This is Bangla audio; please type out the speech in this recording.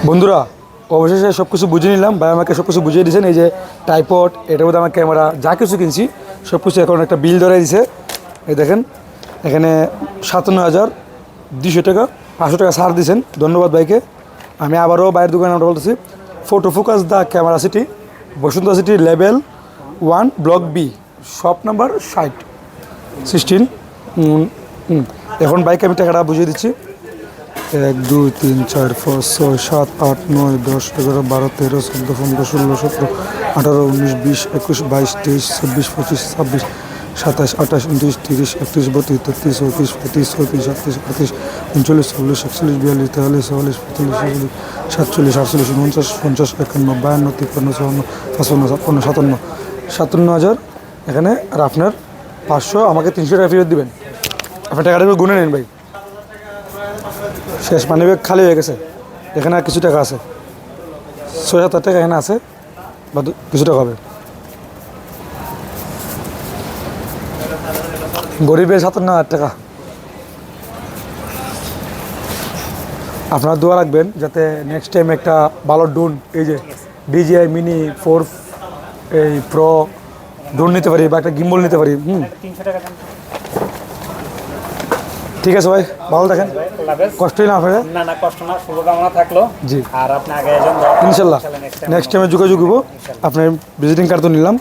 বন্ধুরা অবশেষে সব কিছু বুঝে নিলাম, ভাই আমাকে সব কিছু বুঝিয়ে দিয়েছেন। এই যে ট্রাইপড, এটার মধ্যে আমার ক্যামেরা, যা কিছু কিনছি সব কিছু এখন একটা বিল ধরে দিছে। এই দেখেন এখানে 57,200 টাকা, 500 টাকা ছাড় দিয়েছেন, ধন্যবাদ ভাইকে। আমি আবারও বাইরের দোকানে আমরা বলতেছি, photo focus the camera city, Bashundhara city, level 1, block B, shop number 16। এখন বাইকে আমি টাকাটা বুঝিয়ে দিচ্ছি। 1 2 3 4 5 6 7 8 9 10 11 12 13 14 15 16 17 18 19 20 21 22 23 24 25 26 27 28 29 30 31 32 33 34 35 36 37 38 39 40 41 42 43 44 45 46 47 48 49 50 51 52 53 54 55 56 57,000 এখানে। আর আপনার 500 আমাকে 300 টাকা ফেরত দিবেন। আপনার টাকাটা গুনে নেন ভাই, শেষ মানি ব্যাগ খালি হয়ে গেছে। এখানে আর কিছু টাকা আছে, 6-7 টাকা এখানে আছে, বা কিছু টাকা হবে। গরিবের 57,000 টাকা। আপনারা দোয়া রাখবেন যাতে নেক্সট টাইম একটা ভালো ড্রোন, এই যে DJI মিনি 4 এই প্রো ড্রোন নিতে পারি, বা একটা গিম্বল নিতে পারি। ঠিক আছে ভাই, ভালো থাকেন, কষ্টই না আপনাদের। না কষ্ট না, শুভকামনা থাকলো। জি, আর আপনি আগে ইনশাল্লাহ নেক্সট টাইমে যোগাযোগ করবো। আপনার ভিজিটিং কার্ড তো নিলাম।